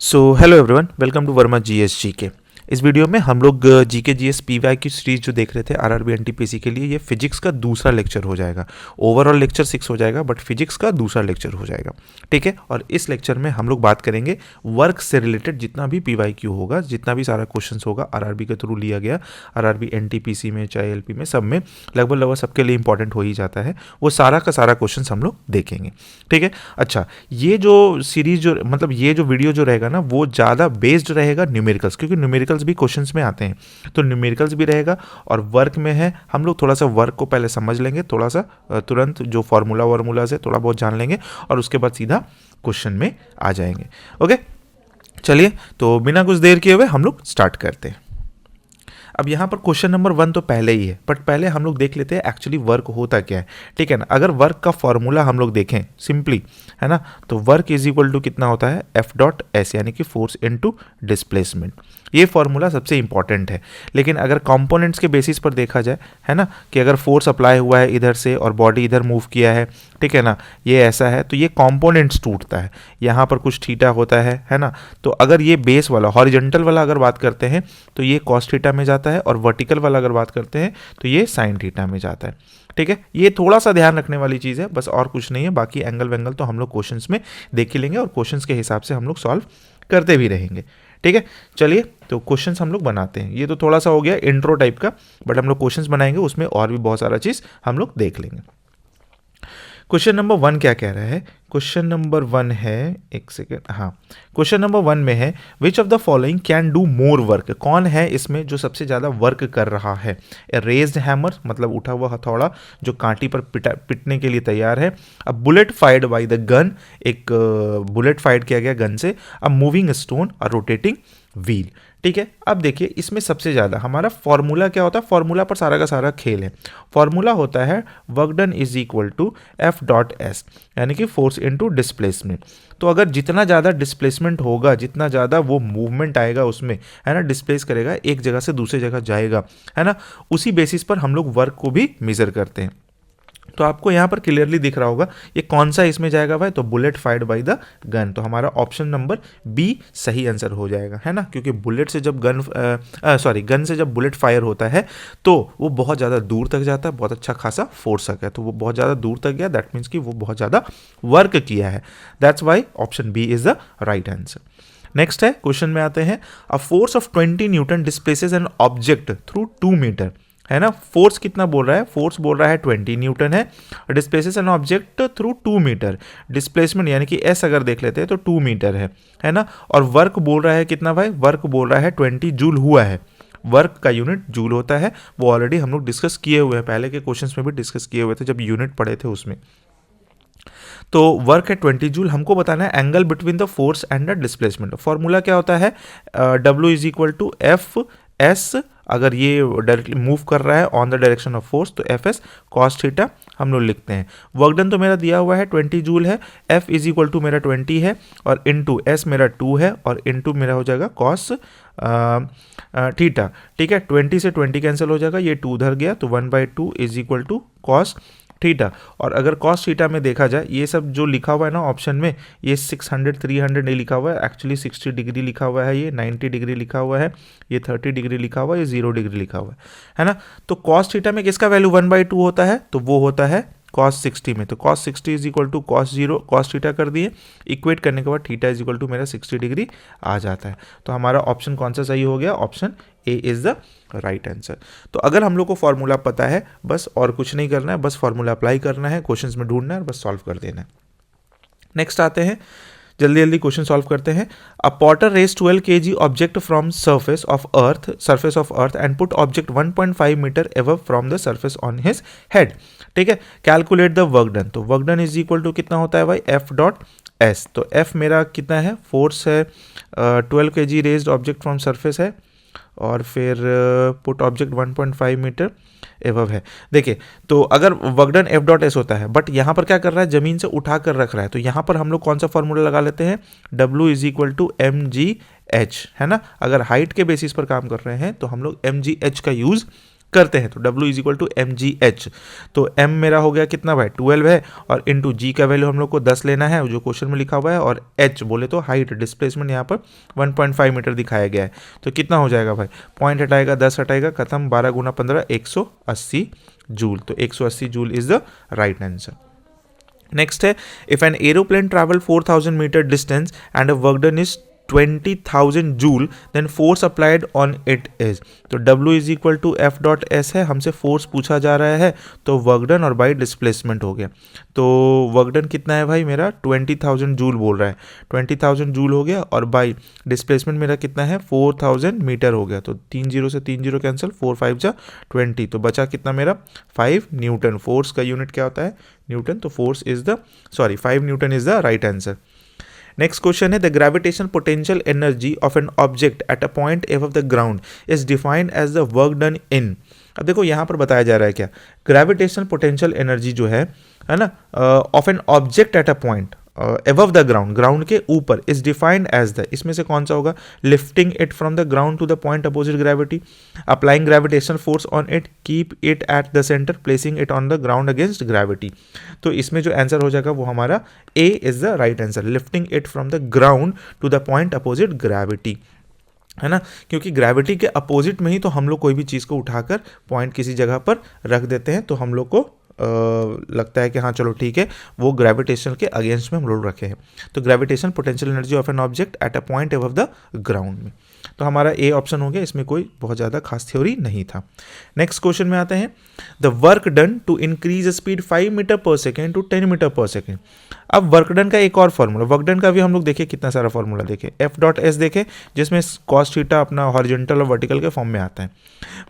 So hello everyone, welcome to Verma GS के। इस video में हम लोग जीके जीएस पीवाई की सीरीज जो देख रहे थे आरआरबी एनटीपीसी के लिए, ये फिजिक्स का दूसरा लेक्चर हो जाएगा। ओवरऑल लेक्चर 6 हो जाएगा, बट फिजिक्स का दूसरा लेक्चर हो जाएगा, ठीक है। और इस लेक्चर में हम लोग बात करेंगे वर्क से रिलेटेड जितना भी पीवाई क्यू होगा, जितना भी सारा क्वेश्चन होगा आरआरबी के थ्रू लिया गया, आरआरबी एनटीपीसी में चाहे एलपी में, सब में लगभग सबके लिए इंपॉर्टेंट हो ही जाता है। वो सारा का सारा क्वेश्चन हम लोग देखेंगे, ठीक है। अच्छा, ये जो सीरीज जो मतलब ये जो वीडियो जो रहेगा ना, वो ज़्यादा बेस्ड रहेगा न्यूमेरिकल्स, क्योंकि न्यूमेरिकल्स भी क्वेश्चंस में आते हैं, तो न्यूमेरिकल्स भी रहेगा। और वर्क में है, हम लोग थोड़ा सा वर्क को पहले समझ लेंगे, थोड़ा सा तुरंत जो फार्मूला से थोड़ा बहुत जान लेंगे, और उसके बाद सीधा क्वेश्चन में आ जाएंगे। ओके, चलिए तो बिना कुछ देर किए हुए हम लोग स्टार्ट करते हैं। अब यहाँ पर क्वेश्चन नंबर 1 तो पहले ही है, बट पहले हम लोग देख लेते हैं एक्चुअली वर्क होता क्या है, ठीक है ना। अगर वर्क का फॉर्मूला हम लोग देखें सिंपली, है ना, तो वर्क इज इक्वल टू कितना होता है, एफ डॉट एस, यानी कि फोर्स इनटू डिस्प्लेसमेंट। ये फॉर्मूला सबसे इंपॉर्टेंट है। लेकिन अगर कंपोनेंट्स के बेसिस पर देखा जाए, है ना, कि अगर फोर्स अप्लाई हुआ है इधर से और बॉडी इधर मूव किया है, ठीक है ना, ये ऐसा है, तो ये कंपोनेंट्स टूटता है। यहाँ पर कुछ थीटा होता है ना। तो अगर ये बेस वाला हॉरिजॉन्टल वाला अगर बात करते हैं तो ये कॉस थीटा में जाता है, और वर्टिकल वाला अगर बात करते हैं तो ये साइन थीटा में जाता है, ठीक है। ये थोड़ा सा ध्यान रखने वाली चीज़ है, बस और कुछ नहीं है। बाकी एंगल वेंगल तो हम लोग क्वेश्चंस में देख ही लेंगे, और क्वेश्चंस के हिसाब से हम लोग सॉल्व करते भी रहेंगे, ठीक है। चलिए तो क्वेश्चंस हम लोग बनाते हैं। ये तो थोड़ा सा हो गया इंट्रो टाइप का, बट हम लोग क्वेश्चंस बनाएंगे, उसमें और भी बहुत सारा चीज़ हम लोग देख लेंगे। क्वेश्चन नंबर 1 क्या कह रहा है? क्वेश्चन नंबर 1 है, एक सेकेंड, हाँ, क्वेश्चन नंबर 1 में है विच of the following can do more work. कौन है इसमें जो सबसे ज़्यादा वर्क कर रहा है? ए रेज्ड हैमर, मतलब उठा हुआ हथौड़ा जो कांटी पर पिटने के लिए तैयार है। अब bullet fired by the gun, एक बुलेट फायर्ड किया गया गन से। अब मूविंग स्टोन और रोटेटिंग व्हील, ठीक है। अब देखिए इसमें सबसे ज़्यादा हमारा फॉर्मूला क्या होता है, फॉर्मूला पर सारा का सारा खेल है। फॉर्मूला होता है work done is equal to F dot S, यानी कि फोर्स इनटू डिस्प्लेसमेंट। तो अगर जितना ज़्यादा डिस्प्लेसमेंट होगा, जितना ज़्यादा वो मूवमेंट आएगा उसमें, है ना, डिस्प्लेस करेगा, एक जगह से दूसरी जगह जाएगा, है ना, उसी बेसिस पर हम लोग वर्क को भी मेजर करते हैं। तो आपको यहाँ पर क्लियरली दिख रहा होगा ये कौन सा इसमें जाएगा भाई, तो bullet fired by the gun. तो हमारा ऑप्शन नंबर बी सही आंसर हो जाएगा, है ना, क्योंकि बुलेट से जब गन से जब बुलेट फायर होता है तो वो बहुत ज़्यादा दूर तक जाता है, बहुत अच्छा खासा फोर्स है, तो वो बहुत ज़्यादा दूर तक गया, दैट मीन्स कि वो बहुत ज़्यादा वर्क किया है। That's why option B is the right answer. Next है, क्वेश्चन में आते हैं, a force of 20 newton displaces an object through 2 metre, है ना। फोर्स कितना बोल रहा है? फोर्स बोल रहा है 20 न्यूटन है, displaces an object through 2 metre. Displacement यानी कि एस अगर देख लेते हैं तो 2 मीटर है ना। और वर्क बोल रहा है कितना भाई? वर्क बोल रहा है 20 जूल हुआ है। वर्क का यूनिट जूल होता है, वो ऑलरेडी हम लोग डिस्कस किए हुए हैं, पहले के क्वेश्चंस में भी डिस्कस किए हुए थे जब यूनिट पढ़े थे उसमें। तो वर्क है 20 जूल। हमको बताना है angle between the force and the displacement. Formula क्या होता है? W is equal to F S, अगर ये डायरेक्टली मूव कर रहा है on the direction of force तो एफ एस कॉस थीटा हम लोग लिखते हैं। वर्क डन तो मेरा दिया हुआ है 20 जूल है, एफ इज इक्वल टू मेरा 20 है, और इनटू एस मेरा 2 है, और इनटू मेरा हो जाएगा कॉस थीटा, ठीक है। 20 से 20 कैंसिल हो जाएगा, ये 2 उधर गया, तो 1/2 is equal to cos theta. और अगर कॉस थीटा में देखा जाए, ये सब जो लिखा हुआ है ना ऑप्शन में, ये 600 300 नहीं लिखा हुआ है, एक्चुअली 60 डिग्री लिखा हुआ है, ये 90 डिग्री लिखा हुआ है, ये 30 डिग्री लिखा हुआ है, ये 0 डिग्री लिखा हुआ है ना। तो कॉस थीटा में किसका वैल्यू 1/2 होता है? तो वो होता है कॉस 60 में। तो cos 60 is equal to cos 0 cos theta कर दिए, इक्वेट करने के बाद थीटा इज इक्वल टू मेरा 60 डिग्री आ जाता है। तो हमारा ऑप्शन कौन सा सही हो गया? Option A is the right answer. तो अगर हम लोग को फॉर्मूला पता है, बस और कुछ नहीं करना है, बस फॉर्मूला अप्लाई करना है, क्वेश्चंस में ढूंढना है, बस सॉल्व कर देना है। नेक्स्ट आते हैं, जल्दी जल्दी क्वेश्चन सॉल्व करते हैं। A potter raise 12 kg object from surface of earth and put object 1.5 metre above from the surface on his head, ठीक है। Calculate the work done. तो work done is equal to कितना होता है भाई? F dot S. तो F मेरा कितना है? फोर्स है, 12 kg raised object from surface है, और फिर पुट ऑब्जेक्ट 1.5 मीटर एबव है। देखिए, तो अगर work done F dot S होता है, बट यहाँ पर क्या कर रहा है? जमीन से उठा कर रख रहा है, तो यहाँ पर हम लोग कौन सा फॉर्मूला लगा लेते हैं? W is equal to M G H, है ना। अगर हाइट के बेसिस पर काम कर रहे हैं तो हम लोग एम जी एच का यूज़ करते हैं। तो W is equal to M G H, तो M मेरा हो गया कितना भाई 12 है, और इंटू G का वैल्यू हम लोग को 10 लेना है जो क्वेश्चन में लिखा हुआ है, और H बोले तो हाइट डिस्प्लेसमेंट यहाँ पर 1.5 मीटर दिखाया गया है। तो कितना हो जाएगा भाई, पॉइंट हटाएगा 10 हटाएगा खत्म, 12 गुना 15 180 जूल। तो 180 joule is the right answer. Next है, if an aeroplane travel 4000 metre distance and a work done is 20,000 joule then force applied on it is. तो W is equal to F dot S है, हमसे force पूछा जा रहा है, तो work done और बाई डिस्प्लेसमेंट हो गया। तो वर्क डन कितना है भाई मेरा 20,000 जूल बोल रहा है, 20,000 जूल हो गया, और बाई डिस्प्लेसमेंट मेरा कितना है 4000 मीटर हो गया। तो 3 0 से 3 0 कैंसिल, 4 5 जा 20, तो बचा कितना मेरा 5 न्यूटन। फोर्स का यूनिट क्या होता है न्यूटन, तो force is the 5 newton is the right answer. Next question है, the gravitational potential energy of an object at a point above the ground is defined as the work done in. अब देखो यहाँ पर बताया जा रहा है क्या, ग्रेविटेशनल पोटेंशियल एनर्जी जो है ना, of an object at a point above the ground, ground के ऊपर, इज डिफाइंड एज द, इसमें से कौन सा होगा, lifting it from the ground to the point opposite gravity, applying gravitational force on it, keep it at the centre, placing it on the ground against gravity. तो इसमें जो answer हो जाएगा वो हमारा A is the right answer, lifting it from the ground to the point opposite gravity, है ना, क्योंकि ग्रेविटी के अपोजिट में ही तो हम लोग कोई भी चीज़ को उठाकर पॉइंट किसी जगह पर रख देते हैं, तो हम लोग को लगता है कि हाँ चलो ठीक है, वो ग्रेविटेशन के अगेंस्ट में हम लोग रखे हैं। तो gravitation potential energy of an object at a point above the ground में, तो हमारा ए ऑप्शन हो गया, इसमें कोई बहुत ज़्यादा खास थ्योरी नहीं था। नेक्स्ट क्वेश्चन में आते हैं, the work done to increase speed 5 metre per second to 10 metre per second. अब वर्क डन का एक और फॉर्मूला, वर्क डन का भी हम लोग देखें कितना सारा फॉर्मूला देखें, एफ डॉट एस देखें जिसमें कॉस थीटा अपना हॉरिजॉन्टल और वर्टिकल के फॉर्म में आता है,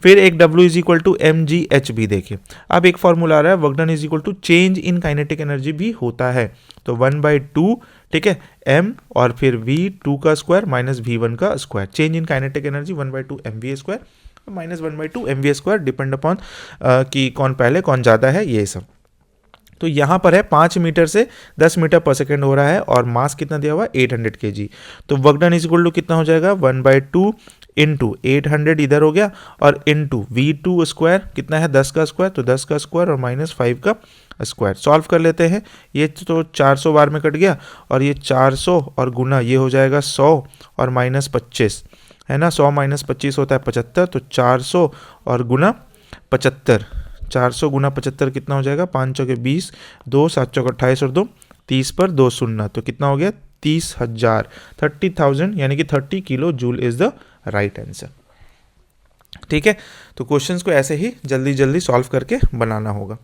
फिर एक W is equal to M G H भी देखें। अब एक फॉर्मूला आ रहा है, work done is equal to change in kinetic energy भी होता है, तो 1/2 ठीक है m और फिर v2 का स्क्वायर माइनस v1 का square, change in kinetic energy 1/2 mv square minus 1/2 mv square, depend upon कि कौन पहले कौन ज़्यादा है ये सब। तो यहाँ पर है 5 मीटर से 10 मीटर पर सेकेंड हो रहा है, और मास कितना दिया हुआ है 800 kg। तो work done is equal to कितना हो जाएगा 1/2 इंटू 800 इधर हो गया, और इंटू v2 स्क्वायर कितना है 10 का स्क्वायर, तो 10 का स्क्वायर और माइनस 5 का स्क्वायर। सॉल्व कर लेते हैं, ये तो 400 बार में कट गया, और ये 400 और गुना ये हो जाएगा 100 और माइनस 25, है ना, 100 माइनस 25 होता है 75, तो 400 और गुना 75, 400 गुना 75 कितना हो जाएगा, 5 चौके 20, 2 7 चौके 28 और 2 30 पर 2 शून्य, तो कितना हो गया 30,000, 30,000 यानी कि 30 kilo joule is the right answer. ठीक है, तो क्वेश्चंस को ऐसे ही जल्दी जल्दी सॉल्व करके बनाना होगा।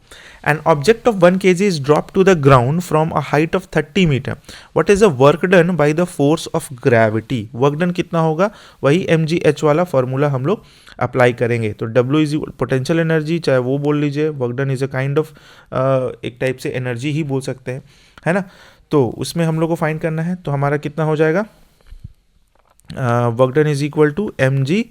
An object of 1 kg is drop to the ground from a height of 30 metre, what is the work done by the force of gravity. Work done कितना होगा, वही mgh वाला फॉर्मूला हम लोग अप्लाई करेंगे। तो W इज पोटेंशियल एनर्जी, चाहे वो बोल लीजिए, work done is a kind of एक टाइप से एनर्जी ही बोल सकते हैं, है ना। तो उसमें हम लोग को फाइंड करना है, तो हमारा कितना हो जाएगा, work done is equal to mgh,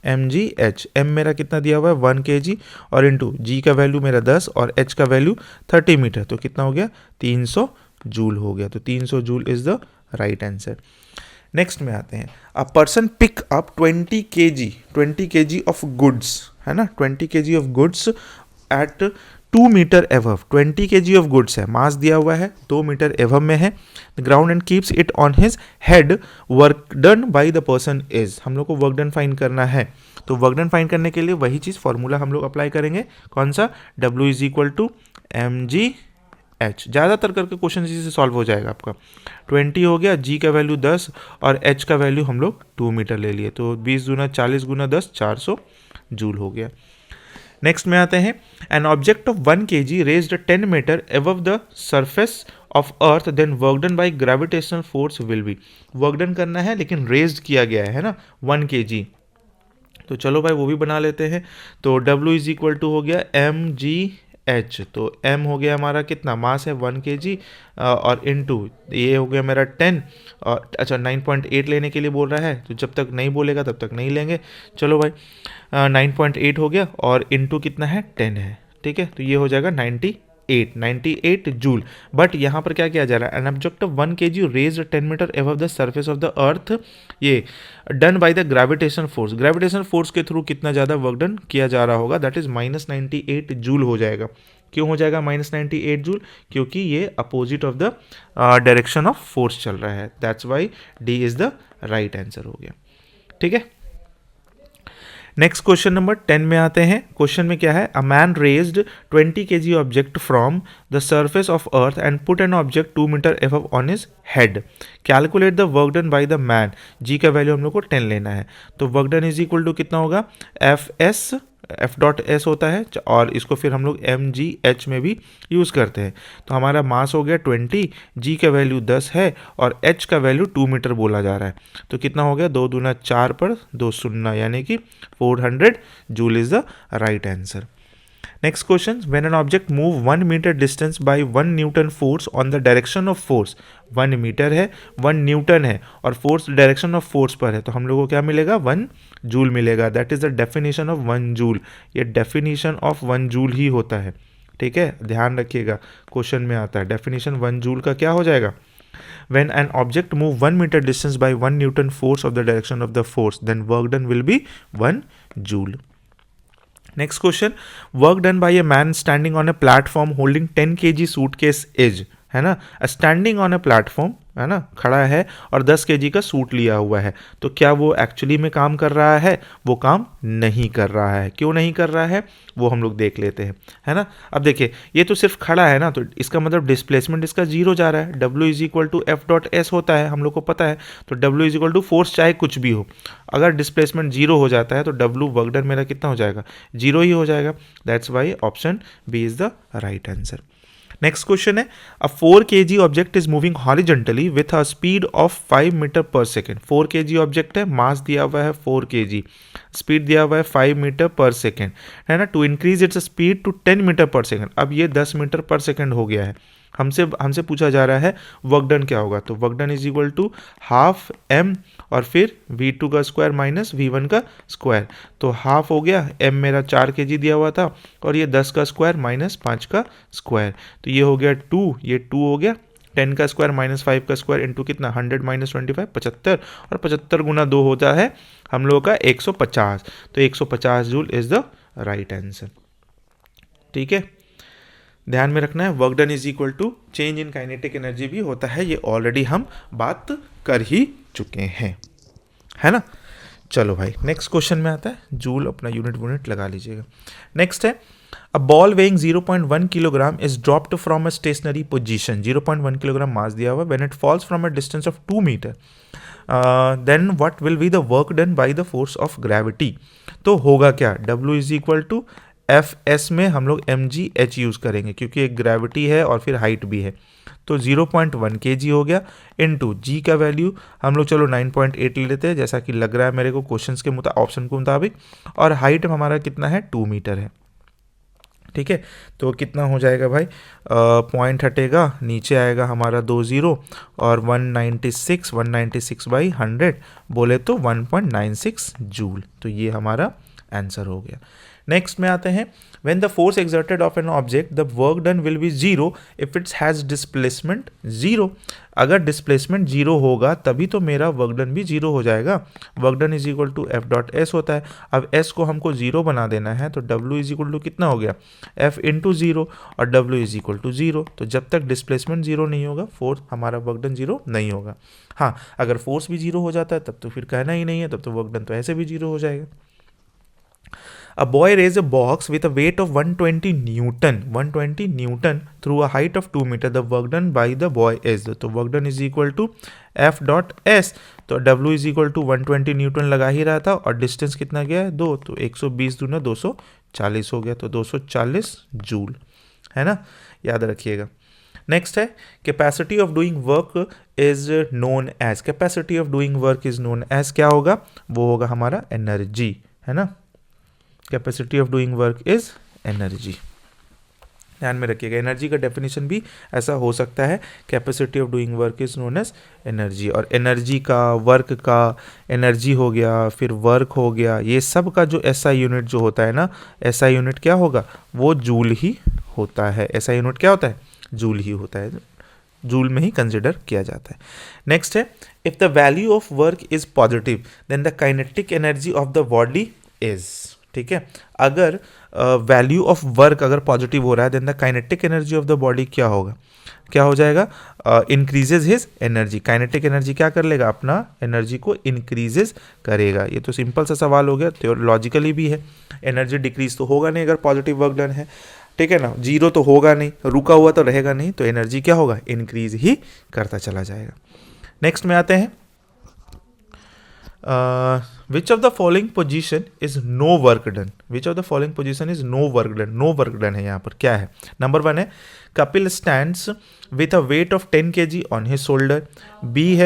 m मेरा कितना दिया हुआ है 1 kg, और इंटू g का वैल्यू मेरा 10 और h का वैल्यू 30 मीटर, तो कितना हो गया 300 जूल हो गया। तो 300 joule is the right answer. Next में आते हैं, a person pick up 20 kg of goods, है ना, 20 kg of goods at 2 metre above, 20 kg of goods है, मास दिया हुआ है 2 मीटर एवव में है, the ground and keeps it on his head, work done by the person is. हम लोग को वर्क डन फाइंड करना है, तो वर्क डन फाइंड करने के लिए वही चीज़ फॉर्मूला हम लोग अप्लाई करेंगे, कौन सा, W is equal to mgh। ज़्यादातर करके क्वेश्चन इसी से सॉल्व हो जाएगा आपका। 20 हो गया, g का वैल्यू 10 और h का वैल्यू हम लोग 2 मीटर ले लिए, तो 20 गुना 40 गुना 10 400 जूल हो गया। नेक्स्ट में आते हैं, an object of 1 kg raised 10 metre above the surface of earth then work done by gravitational force will be. Work done करना है लेकिन रेज्ड किया गया है ना 1 kg, तो चलो भाई वो भी बना लेते हैं। तो W इज इक्वल टू हो गया mgh, तो m हो गया हमारा कितना, मास है 1 kg, और इनटू ये हो गया मेरा 10, और अच्छा 9.8 लेने के लिए बोल रहा है, तो जब तक नहीं बोलेगा तब तक नहीं लेंगे। चलो भाई 9.8 हो गया, और इनटू कितना है 10 है, ठीक है, तो ये हो जाएगा 98 98 जूल। बट यहाँ पर क्या किया जा रहा है, an object of 1 kg raised 10 metre above the surface of the earth, ये done by the gravitation force. Gravitation force के थ्रू कितना ज़्यादा वर्क डन किया जा रहा होगा, दैट इज -98 जूल हो जाएगा। क्यों हो जाएगा -98 जूल, क्योंकि ये opposite of the direction of force चल रहा है, that's Y D is the right answer हो गया। ठीक है, नेक्स्ट क्वेश्चन नंबर 10 में आते हैं। क्वेश्चन में क्या है, a man raised 20 kg object from the surface of earth and put an object 2 metre above on his head, calculate the work done by the man. G का value हम लोग को 10 लेना है, तो work done is equal to कितना होगा, F dot S होता है, और इसको फिर हम लोग एम जी एच में भी यूज़ करते हैं। तो हमारा मास हो गया 20, जी का वैल्यू 10 है और एच का वैल्यू 2 मीटर बोला जा रहा है, तो कितना हो गया, 2 दूना 4 पर 2 शून्य, यानी कि 400 joule is the right answer. Next question, when an object move 1 metre distance by 1 newton force on the direction of force, 1 metre है, 1 न्यूटन है और फोर्स डायरेक्शन ऑफ फोर्स पर है, तो हम लोगों को क्या मिलेगा, 1 जूल मिलेगा। That is the definition of 1 joule. ये डेफिनेशन ऑफ 1 जूल ही होता है। ठीक है, ध्यान रखिएगा, क्वेश्चन में आता है डेफिनेशन 1 जूल का क्या हो जाएगा, when an object move 1 meter distance by 1 newton force of the direction of the force, then work done will be 1 joule. Next question, work done by a man standing on a platform holding 10 kg suitcase is, है ना, standing on a platform, है ना, खड़ा है और 10 kg का suit लिया हुआ है, तो क्या वो एक्चुअली में काम कर रहा है, वो काम नहीं कर रहा है। क्यों नहीं कर रहा है वो हम लोग देख लेते हैं, है ना। अब देखिए, ये तो सिर्फ खड़ा है ना, तो इसका मतलब डिस्प्लेसमेंट इसका जीरो जा रहा है। W is equal to F dot S होता है, हम लोग को पता है, तो W is equal to force चाहे कुछ भी हो, अगर डिस्प्लेसमेंट जीरो हो जाता है तो W वर्क डन मेरा कितना हो जाएगा, जीरो ही हो जाएगा। That's why option B is the right answer. Next question है, a 4 kg object is moving horizontally with a speed of 5 metre per second. 4 kg object है, मास दिया हुआ है 4 kg, स्पीड दिया हुआ है 5 मीटर पर सेकेंड, है ना। To increase its speed to 10 metre per second, अब ये 10 मीटर पर सेकेंड हो गया है। हमसे पूछा जा रहा है वर्क डन क्या होगा, तो work done is equal to half m और फिर v2 का स्क्वायर माइनस v1 का स्क्वायर, तो हाफ हो गया, m मेरा 4 kg दिया हुआ था और ये 10 का स्क्वायर माइनस 5 का स्क्वायर, तो ये हो गया 2, ये 2 हो गया, 10 का स्क्वायर माइनस 5 का स्क्वायर इंटू कितना 100 माइनस 25 75, और 75 गुना 2 होता है हम लोगों का 150, तो 150 joule is the right answer. ठीक है, ध्यान में रखना है, work done is equal to change in kinetic energy भी होता है, ये ऑलरेडी हम बात कर ही चुके हैं, है ना। चलो भाई, नेक्स्ट क्वेश्चन में आता है, जूल अपना यूनिट लगा लीजिएगा। नेक्स्ट है, a ball weighing 0.1 kilogram is dropped from a stationary position, 0.1 kilogram mass दिया हुआ, when it falls from a distance of 2 metre, then what will be the work done by the force of gravity. तो होगा क्या, W is equal to F S में हम लोग M G H use करेंगे, क्योंकि एक ग्रेविटी है और फिर हाइट भी है, तो 0.1 kg हो गया, इनटू जी का वैल्यू हम लोग चलो 9.8 ले लेते हैं, जैसा कि लग रहा है मेरे को क्वेश्चंस के ऑप्शन के मुताबिक, और हाइट हमारा कितना है 2 मीटर है। ठीक है, तो कितना हो जाएगा भाई, पॉइंट हटेगा, नीचे आएगा हमारा 2 0 और 196 बाई 100 बोले तो 1.96 जूल, तो ये हमारा आंसर हो गया। नेक्स्ट में आते हैं, when the force exerted of an object the work done will B zero if it's has displacement zero. अगर डिस्प्लेसमेंट जीरो होगा तभी तो मेरा वर्क डन भी जीरो हो जाएगा। Work done is equal to F dot S होता है, अब एस को हमको जीरो बना देना है, तो डब्ल्यू इज इक्वल टू कितना हो गया, एफ इंटू जीरो, और W is equal to zero, तो जब तक डिस्प्लेसमेंट जीरो नहीं होगा फोर्स हमारा वर्क डन जीरो नहीं होगा। हाँ, अगर फोर्स भी जीरो हो जाता है तब तो फिर कहना ही नहीं है, तब तो वर्क डन तो ऐसे भी जीरो हो जाएगा। A boy raised a box with a weight of 120 Newton through a height of 2 meter. The work done by the boy is, तो work done is equal to F dot S, तो W is equal to 120 Newton लगा ही रहा था, और distance कितना गया है 2, तो 120 दूना 240 हो गया, तो 240 जूल, है ना, याद रखिएगा। नेक्स्ट है, capacity of doing work is known as, capacity of doing work is known as क्या होगा, वो होगा हमारा एनर्जी, है ना। Capacity of doing work is energy, ध्यान में रखिएगा। एनर्जी का डेफिनेशन भी ऐसा हो सकता है, capacity of doing work is known as energy, और एनर्जी का, वर्क का, एनर्जी हो गया, फिर वर्क हो गया, ये सब का जो एसआई यूनिट जो होता है ना, एसआई यूनिट क्या होगा, वो जूल ही होता है। ऐसा यूनिट क्या होता है? जूल ही होता है, जूल में ही कंसिडर किया जाता है। नेक्स्ट है, if the value of work is positive then the kinetic energy of the body is, ठीक है, अगर वैल्यू ऑफ वर्क अगर पॉजिटिव हो रहा है then the kinetic energy of the body क्या होगा, क्या हो जाएगा? Increases his energy. Kinetic energy क्या कर लेगा? अपना एनर्जी को इंक्रीजेज करेगा। ये तो सिंपल सा सवाल हो गया, थियोलॉजिकली भी है। एनर्जी डिक्रीज तो होगा नहीं अगर पॉजिटिव वर्क डन है, ठीक है ना, जीरो तो होगा नहीं, रुका हुआ तो रहेगा नहीं, तो एनर्जी क्या होगा? इंक्रीज ही करता चला जाएगा। नेक्स्ट में आते हैं, which of the following position is no work done. Which of the following position is no work done. No work done है यहाँ पर, क्या है? नंबर 1 है Kapil stands with a weight of 10 kg on his shoulder. B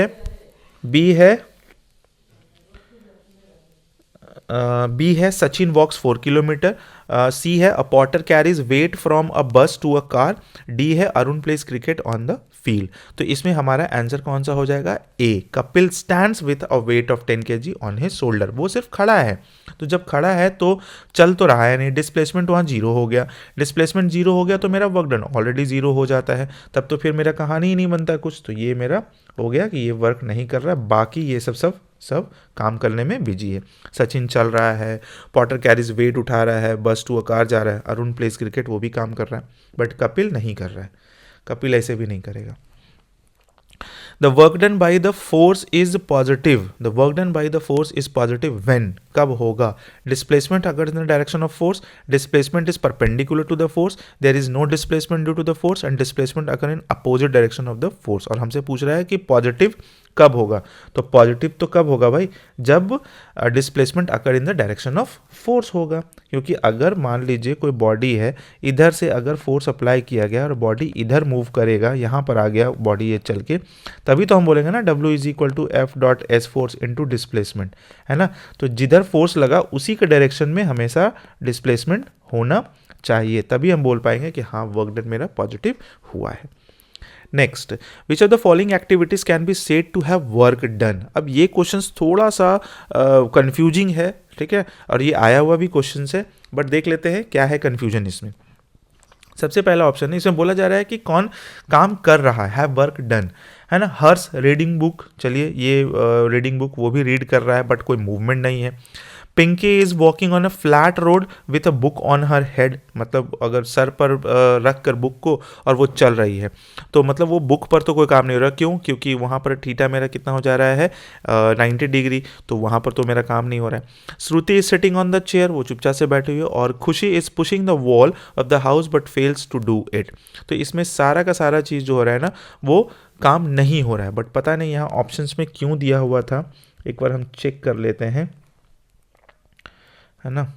है Sachin walks 4 kilometre. C है a potter carries weight from a bus to a car. D है Arun plays cricket on the field. तो इसमें हमारा आंसर कौन सा हो जाएगा? A, Kapil stands with a weight of 10 kg on his shoulder. वो सिर्फ खड़ा है, तो जब खड़ा है तो चल तो रहा है नहीं, डिस्प्लेसमेंट वहाँ जीरो हो गया। डिस्प्लेसमेंट जीरो हो गया तो मेरा वर्क डन ऑलरेडी जीरो हो जाता है, तब तो फिर मेरा कहानी ही नहीं बनता कुछ। तो ये मेरा हो गया कि ये वर्क नहीं कर रहा है, बाकी ये सब काम करने में बिजी है। सचिन चल रहा है, पॉटर कैरीज वेट उठा रहा है, बस टू अ कार जा रहा है, अरुण प्लेस क्रिकेट वो भी काम कर रहा है, बट कपिल नहीं कर रहा है। कपिल ऐसे भी नहीं करेगा। The work done by the force is positive. The work done by the force is positive when? कब होगा? Displacement occurs in the direction of force. Displacement is perpendicular to the force. There is no displacement due to the force and displacement occur in opposite direction of the force. और हमसे पूछ रहा है कि positive कब होगा? तो positive तो कब होगा भाई? जब displacement occur in the direction of force होगा। क्योंकि अगर मान लीजिए कोई बॉडी है, इधर से अगर फोर्स अप्लाई किया गया और बॉडी इधर मूव करेगा, यहाँ पर आ गया बॉडी ये चल के, तभी तो हम बोलेंगे ना W is equal to F dot S force into displacement, है ना। तो जिधर फोर्स लगा उसी के डायरेक्शन में हमेशा डिस्प्लेसमेंट होना चाहिए, तभी हम बोल पाएंगे कि हाँ वर्क डन मेरा पॉजिटिव हुआ है। Next, which of the following activities can be said to have work done. अब ये क्वेश्चंस थोड़ा सा कंफ्यूजिंग है, ठीक है, और ये आया हुआ भी क्वेश्चंस है, बट देख लेते हैं क्या है कंफ्यूजन इसमें। सबसे पहला ऑप्शन है, इसमें बोला जा रहा है कि कौन काम कर रहा है, वर्क डन, है ना। हर्ष रीडिंग बुक, चलिए ये रीडिंग बुक वो भी रीड कर रहा है बट कोई मूवमेंट नहीं है। Pinky is walking on a flat road with a book on her head, मतलब अगर सर पर रख कर बुक को और वो चल रही है, तो मतलब वो बुक पर तो कोई काम नहीं हो रहा। क्यों? क्योंकि वहाँ पर थीटा मेरा कितना हो जा रहा है 90 डिग्री, तो वहाँ पर तो मेरा काम नहीं हो रहा है। Shruti is sitting on the chair, वो चुपचाप से बैठी हुई है। और Khushi is pushing the wall of the house but fails to do it. तो इसमें सारा का सारा चीज़ जो हो रहा है ना वो काम नहीं हो रहा है, बट पता नहीं यहाँ ऑप्शंस में क्यों दिया हुआ था, एक बार हम चेक कर लेते हैं, है ना।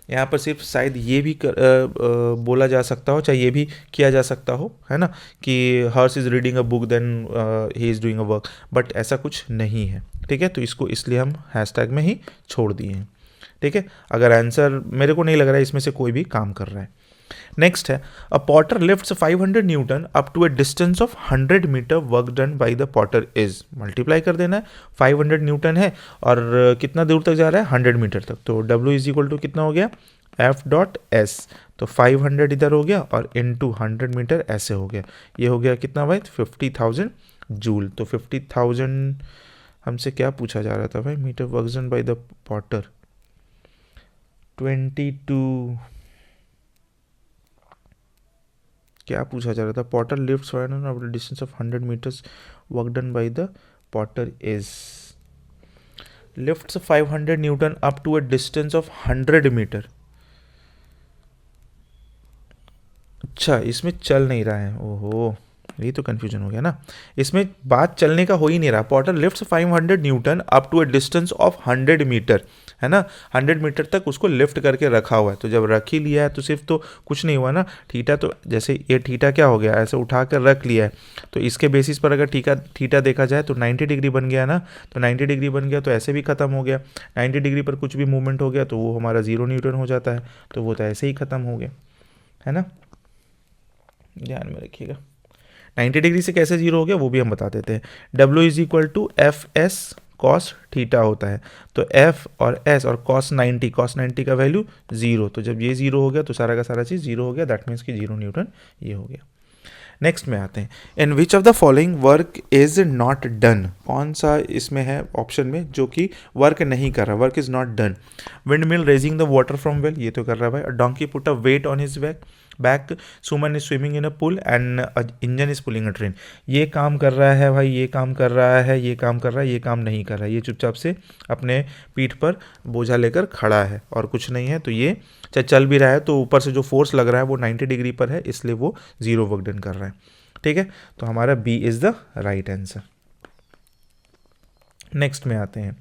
यहाँ पर सिर्फ शायद ये भी बोला जा सकता हो, चाहे ये भी किया जा सकता हो, है ना, कि Harsh is reading a book then he is doing a work, but ऐसा कुछ नहीं है, ठीक है। तो इसको इसलिए हम हैशटैग में ही छोड़ दिए हैं, ठीक है। अगर आंसर मेरे को नहीं लग रहा है इसमें से कोई भी काम कर रहा है। नेक्स्ट है, a potter lifts 500 newton up to a distance of 100 metre, work done by the potter is, multiply कर देना है। 500 न्यूटन है और कितना दूर तक जा रहा है? 100 मीटर तक। तो W इज इक्वल टू कितना हो गया? एफ डॉट एस, तो 500 इधर हो गया और इनटू 100 मीटर ऐसे हो गया। ये हो गया कितना भाई? 50,000 जूल। तो 50,000 हमसे क्या पूछा जा रहा था भाई? Metre work done by the potter 22, क्या पूछा जा रहा था? Potter lifts distance of 100 metres, work done by the potter is, lifts 500 newton up to a distance of 100 metre. अच्छा, इसमें चल नहीं रहा है, ओहो ये तो कंफ्यूजन हो गया ना। इसमें बात चलने का हो ही नहीं रहा। Potter lifts 500 newton up to a distance of 100 metre, है ना। 100 मीटर तक उसको लिफ्ट करके रखा हुआ है। तो जब रख ही लिया है तो सिर्फ तो कुछ नहीं हुआ ना। थीटा तो जैसे ये थीटा क्या हो गया, ऐसे उठा कर रख लिया है, तो इसके बेसिस पर अगर थीटा देखा जाए तो 90 डिग्री बन गया ना। तो 90 डिग्री बन गया तो ऐसे भी खत्म हो गया। 90 डिग्री पर कुछ भी मूवमेंट हो गया तो वो हमारा 0 न्यूटन हो जाता है, तो वो तो ऐसे ही खत्म हो गया, है ना। ध्यान में रखिएगा 90 डिग्री से कैसे जीरो हो गया वो भी हम बता देते हैं। W is equal to F S cos theta होता है। तो एफ और एस और कॉस 90 का वैल्यू 0। तो जब ये 0 हो गया तो सारा का सारा चीज़ 0 हो गया, दैट मीन्स कि 0 न्यूटन ये हो गया। नेक्स्ट में आते हैं, in which of the following work is not done, कौन सा इसमें है ऑप्शन में जो कि वर्क नहीं कर रहा, work is not done. Windmill raising the water from well, ये तो कर रहा है भाई। Donkey put a weight on his back, Suman is swimming in a pool and engine is pulling a train, ये काम कर रहा है भाई, ये काम कर रहा है, ये काम कर रहा है, ये काम नहीं कर रहा है, ये चुपचाप से अपने पीठ पर बोझा लेकर खड़ा है और कुछ नहीं है। तो ये चाहे चल भी रहा है तो ऊपर से जो फोर्स लग रहा है वो 90 डिग्री पर है, इसलिए वो 0 वर्क डन कर रहा है। ठीक है, तो हमारा B is the right answer. Next में आते हैं,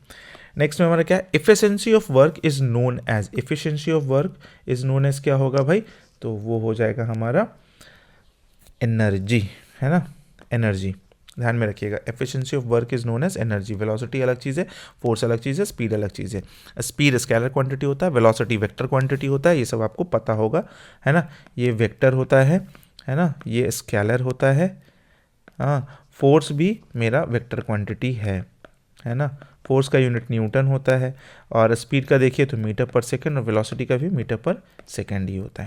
नेक्स्ट में हमारा क्या है, efficiency of work is known as, efficiency of work is known as क्या होगा भाई, तो वो हो जाएगा हमारा एनर्जी, है ना, एनर्जी, ध्यान में रखिएगा। Efficiency of work is known as energy. Velocity अलग चीज़ है, फोर्स अलग चीज़ है, स्पीड अलग चीज़ है। स्पीड स्केलर क्वांटिटी होता है, वेलोसिटी वेक्टर क्वांटिटी होता है, ये सब आपको पता होगा, है ना। ये वेक्टर होता है ना, ये स्केलर होता है, हाँ। फोर्स भी मेरा वेक्टर क्वांटिटी है ना। फोर्स का यूनिट न्यूटन होता है, और स्पीड का देखिए तो मीटर पर सेकेंड, और वेलोसिटी का भी मीटर पर सेकेंड ही होता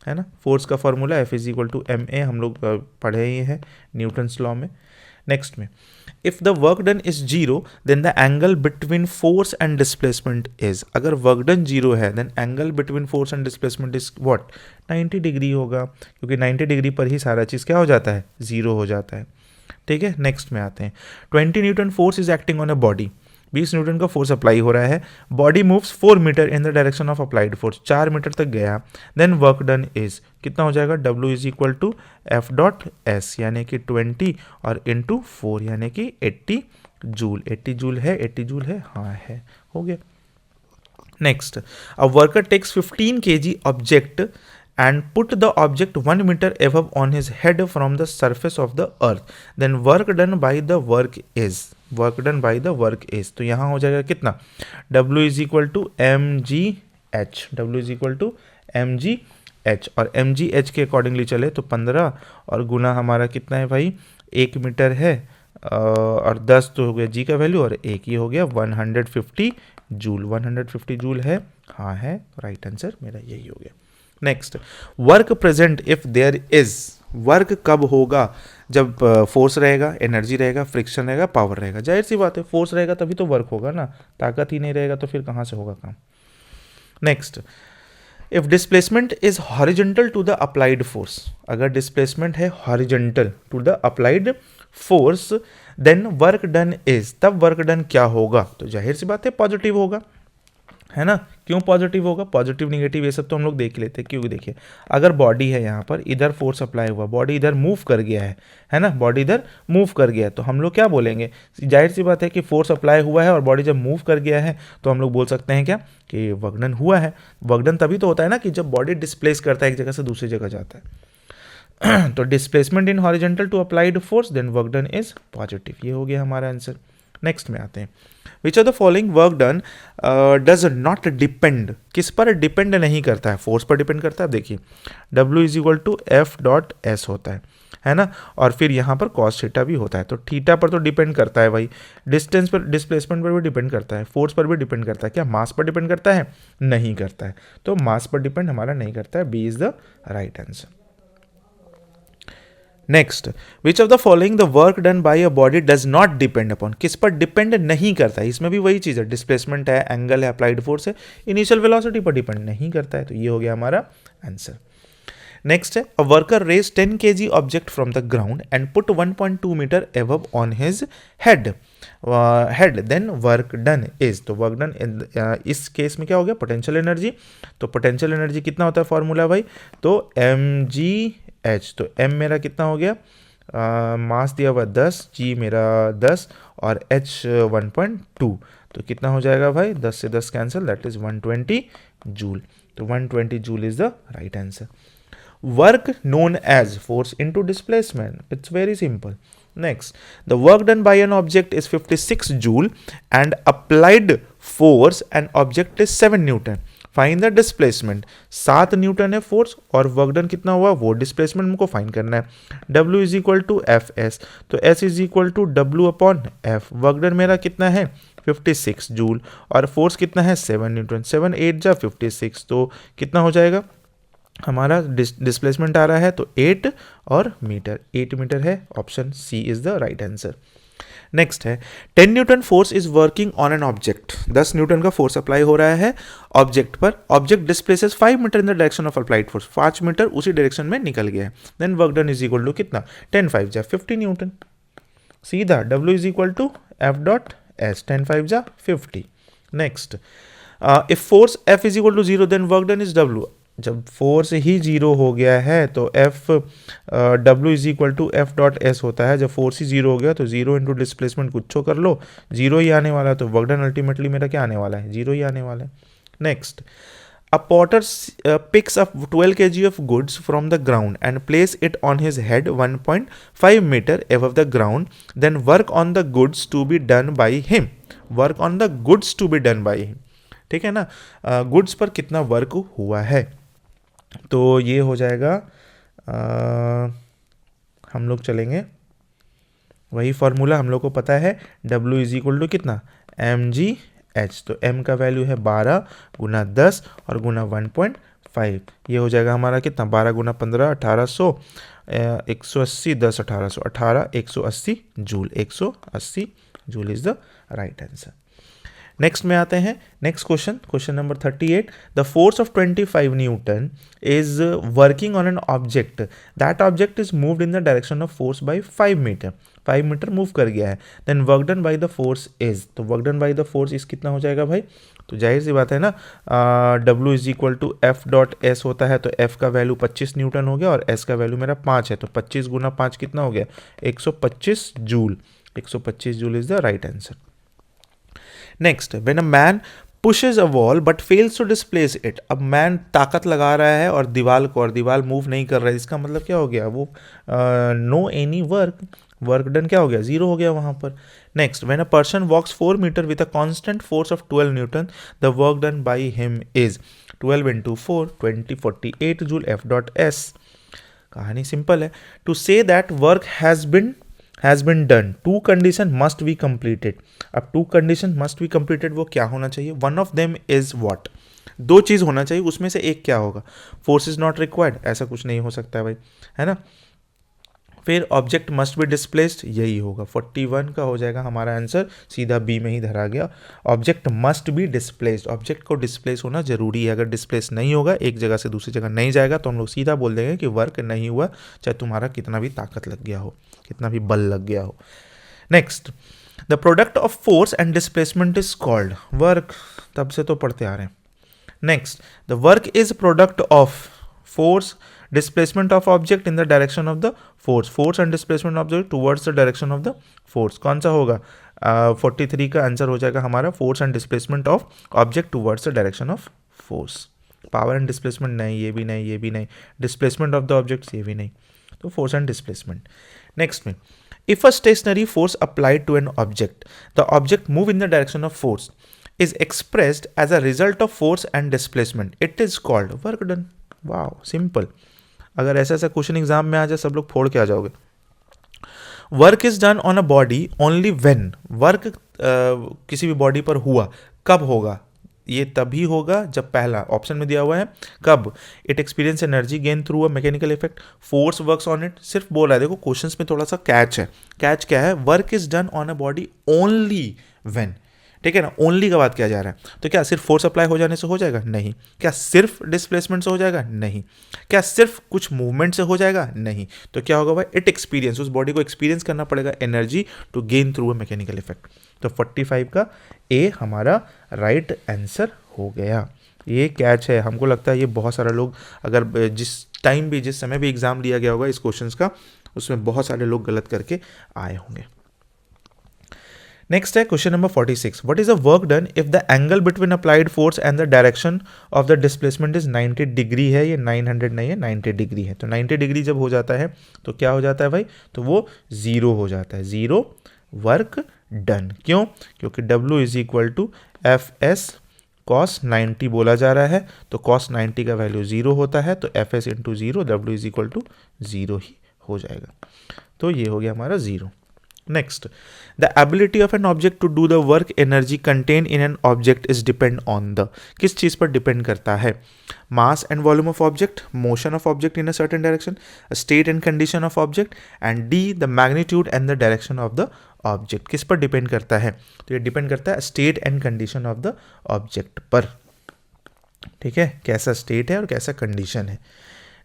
है ना। फोर्स का formula F is equal to ma, हम लोग पढ़े ही हैं न्यूटन्स लॉ में। नेक्स्ट में, if the work done is 0 then the angle between force and displacement is, अगर वर्क डन 0 है then angle between force and displacement is what, 90 degree होगा, क्योंकि 90 डिग्री पर ही सारा चीज़ क्या हो जाता है, 0 हो जाता है। ठीक है, नेक्स्ट में आते हैं, 20 newton force is acting on a body, 20 newton का फोर्स अप्लाई हो रहा है, body moves 4 metre in the direction of applied force, 4 metre तक गया, देन वर्क डन इज कितना हो जाएगा, W is equal to F dot S, यानी कि 20 और इंटू 4 यानी कि 80 जूल। 80 जूल है, 80 जूल है, हाँ है, हो गया। Next, a worker takes 15 kg object and put the object 1 meter above on his head from the surface of the earth, then work done by the work is, तो यहाँ हो जाएगा कितना, W is equal to mgh, W is equal to mgh, और mgh के accordingly चले तो 15 और गुना हमारा कितना है भाई, 1 मीटर है, और 10 तो हो गया जी का वैल्यू, और 1 ही हो गया 150 जूल, 150 जूल है, हाँ है, राइट आंसर मेरा यही हो गया। Next, work present if there is, work कब होगा, जब फोर्स रहेगा, एनर्जी रहेगा, फ्रिक्शन रहेगा, पावर रहेगा। जाहिर सी बात है, फोर्स रहेगा तभी तो वर्क होगा ना, ताकत ही नहीं रहेगा तो फिर कहाँ से होगा काम। Next, if displacement is horizontal to the applied force, अगर डिस्प्लेसमेंट है horizontal to the applied force, then work done is, तब वर्क डन क्या होगा, तो जाहिर सी बात है पॉजिटिव होगा, है ना। क्यों पॉजिटिव होगा, पॉजिटिव निगेटिव ये सब तो हम लोग देख लेते हैं। क्योंकि देखिए, अगर बॉडी है यहाँ पर, इधर फोर्स अप्लाई हुआ, बॉडी इधर मूव कर गया है ना, बॉडी इधर मूव कर गया है, तो हम लोग क्या बोलेंगे, जाहिर सी बात है कि फोर्स अप्लाई हुआ है और बॉडी जब मूव कर गया है तो हम लोग बोल सकते हैं क्या कि वर्क डन हुआ है। वर्क डन तभी तो होता है ना कि जब बॉडी डिस्प्लेस करता है एक जगह से दूसरी जगह जाता है। तो displacement in horizontal to applied force, then work done is positive, ये हो गया हमारा आंसर। नेक्स्ट में आते हैं, which are the following work done does not depend, किस पर डिपेंड नहीं करता है, फोर्स पर डिपेंड करता है। देखिए, W is equal to F dot S होता है ना, और फिर यहाँ पर कॉस थीटा भी होता है, तो थीटा पर तो डिपेंड करता है भाई, डिस्टेंस पर, डिस्प्लेसमेंट पर भी डिपेंड करता है, फोर्स पर भी डिपेंड करता है, क्या मास पर डिपेंड करता है, नहीं करता है, तो मास पर डिपेंड हमारा नहीं करता है, B is the right answer. Next, which of the following the work done by a body does not depend upon, किस पर डिपेंड नहीं करता है, इसमें भी वही चीज़ है, डिस्प्लेसमेंट है, एंगल है, अप्लाइड फोर्स है, इनिशियल वेलोसिटी पर डिपेंड नहीं करता है, तो ये हो गया हमारा आंसर। नेक्स्ट है, a worker raise 10 kg object from the ground and put 1.2 metre above on his head, then work done is, तो वर्क डन इस केस में क्या हो गया, पोटेंशियल एनर्जी, तो पोटेंशियल एनर्जी कितना होता है फॉर्मूला भाई, तो mgh, तो m मेरा कितना हो गया, मास दिया हुआ 10, g मेरा 10 और h 1.2, तो कितना हो जाएगा भाई, 10 से 10 कैंसिल, दैट इज 120 जूल, तो 120 joule is the right answer. Work known as force into displacement, it's very simple. Next, the work done by an object is 56 joule and applied force and object is 7 Newton. Find the displacement, 7 newton है force और work done कितना हुआ वो displacement हमको find करना है। W is equal to F S, तो S is equal to W upon F. Work done मेरा कितना है 56 जूल और फोर्स कितना है 7 न्यूटन, 7 8 जा 56, तो कितना हो जाएगा हमारा डिस्प्लेसमेंट आ रहा है तो 8 और मीटर, 8 मीटर है, option C is the right answer. Next है 10 newton force is working on an object, 10 newton का फोर्स अप्लाई हो रहा है ऑब्जेक्ट पर, object displaces 5 metre in the direction of applied force, 5 metre उसी डायरेक्शन में निकल गया है, then work done is equal to कितना 10 5 जा 50 न्यूटन, सीधा W is equal to F dot S, 10 5 जा 50। Next if force F is equal to 0 then work done is W, जब फोर्स ही 0 हो गया है तो F W is equal to F dot S होता है, जब फोर्स ही 0 हो गया तो 0 इंटू डिस्प्लेसमेंट कुछ कर लो 0 ही आने वाला है, तो वर्क डन अल्टीमेटली मेरा क्या आने वाला है 0 ही आने वाला है। Next a Potter picks up 12 kg of goods from the ground and place it on his head 1.5 meter above the ground, then work on the goods to be done by him, work on the goods to be done by him, ठीक है ना, goods पर कितना work हुआ है, तो ये हो जाएगा हम लोग चलेंगे वही फॉर्मूला हम लोग को पता है, W इज इक्वल टू कितना mgh, तो m का वैल्यू है 12 गुना 10 और गुना 1.5, ये हो जाएगा हमारा कितना 12 गुना 15 1800, 180 10 1800, 18 180 joule, 180 joule is the right answer. Next में आते हैं next question, question number 38, the force of 25 newton is working on an object, that object is moved in the direction of force by 5 metre, 5 metre move कर गया है, then work done by the force is, तो work done by the force is कितना हो जाएगा भाई, तो जाहिर सी बात है ना, W is equal to F dot S होता है, तो F का वैल्यू 25 न्यूटन हो गया और S का वैल्यू मेरा 5 है, तो 25 गुना 5 कितना हो गया 125 joule, 125 joule is the right answer. Next when a man pushes a wall but fails to displace it, अब मैन ताकत लगा रहा है और दीवार मूव नहीं कर रहा है, इसका मतलब क्या हो गया वो नो एनी वर्क डन क्या हो गया 0 हो गया वहां पर। Next when a person walks 4 meter with a constant force of 12 newton, the work done by him is 12 into 4 20 48 joule F dot S. कहानी सिंपल है, to say that work has been done, two condition must be completed, अब two condition must be completed वो क्या होना चाहिए, one of them is what, दो चीज होना चाहिए, उसमें से एक क्या होगा, फोर्स इज नॉट रिक्वायर्ड, ऐसा कुछ नहीं हो सकता है भाई, है ना। फिर ऑब्जेक्ट मस्ट बी डिस्प्लेस्ड, यही होगा 41 का हो जाएगा हमारा आंसर, सीधा बी में ही धरा गया, object must be displaced, object को डिस्प्लेस होना जरूरी है, अगर डिस्प्लेस नहीं होगा एक जगह से दूसरी जगह नहीं जाएगा तो हम लोग सीधा बोल देंगे कि वर्क नहीं हुआ, चाहे तुम्हारा कितना भी ताकत लग गया हो, कितना भी बल लग गया हो। Next the product of force and displacement is called, work तब से तो पढ़ते आ रहे हैं। Next the work is product of force displacement of object in the direction of the force, force and displacement object towards the direction of the force, कौन सा होगा 43 का आंसर हो जाएगा हमारा, force and displacement of object towards the direction of force. Power and displacement नहीं, ये भी नहीं, ये भी नहीं, डिस्प्लेसमेंट ऑफ द ऑब्जेक्ट्स ये भी नहीं, तो फोर्स एंड डिस्प्लेसमेंट। नेक्स्ट में if a stationary force applied to an object, the object move in the direction of force is expressed as a result of force and displacement, it is called work done। Wow simple, अगर ऐसा question exam में आ जाए सब लोग फोड़ के आ जाओगे। Work is done on a body only when, work किसी भी बॉडी पर हुआ कब होगा, ये तभी होगा जब पहला ऑप्शन में दिया हुआ है कब, it experience energy gain through a mechanical effect, force works on it, सिर्फ बोल रहा है, देखो क्वेश्चंस में थोड़ा सा कैच है, कैच क्या है, work is done on a body only when, ठीक है ना, ओनली का बात किया जा रहा है, तो क्या सिर्फ फोर्स अप्लाई हो जाने से हो जाएगा, नहीं, क्या सिर्फ डिस्प्लेसमेंट से हो जाएगा, नहीं, क्या सिर्फ कुछ मूवमेंट से हो जाएगा, नहीं, तो क्या होगा भाई, इट एक्सपीरियंस, उस बॉडी को एक्सपीरियंस करना पड़ेगा energy to gain through a mechanical effect, तो 45 का ए हमारा राइट आंसर हो गया। ये कैच है, हमको लगता है ये बहुत सारे लोग अगर जिस समय भी एग्जाम लिया गया होगा इस क्वेश्चंस का, उसमें बहुत सारे लोग गलत करके आए होंगे। नेक्स्ट है question number 46, what is a work done if the angle between applied force and the direction of the displacement is 90 degree है, ये 900 नहीं है 90 डिग्री है, तो 90 डिग्री जब हो जाता है तो क्या हो जाता है भाई, तो वो 0 हो जाता है, 0 वर्क डन, क्यों, क्योंकि W is equal to F S cos 90 बोला जा रहा है, तो cos 90 का वैल्यू 0 होता है, तो F S into 0 W is equal to 0 ही हो जाएगा। तो ये हो गया हमारा 0। Next, the ability of an object to do the work energy contain in an object is depend on the, किस चीज़ पर डिपेंड करता है? Mass and volume of object, motion of object in a certain direction, state and condition of object, and D the magnitude and the direction of the object. किस पर डिपेंड करता है? तो ये डिपेंड करता है state and condition of the object पर। ठीक है, कैसा स्टेट है और कैसा कंडीशन है।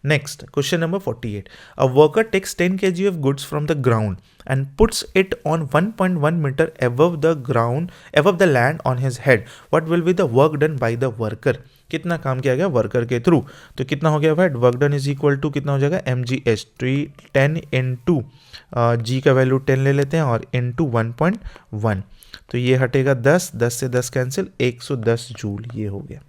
Next, question number 48. A worker takes 10 kg of goods from the ground and puts it on 1.1 meter above the ground, above the land on his head. What will be the work done by the worker? कितना काम किया गया worker के through? तो कितना हो गया भाई? Work done is equal to कितना हो जाएगा? mgh 10 इंटू जी का वैल्यू 10 ले लेते हैं और इंटू 1.1, तो ये हटेगा 10, 10 से 10 कैंसिल, 110 जूल ये हो गया।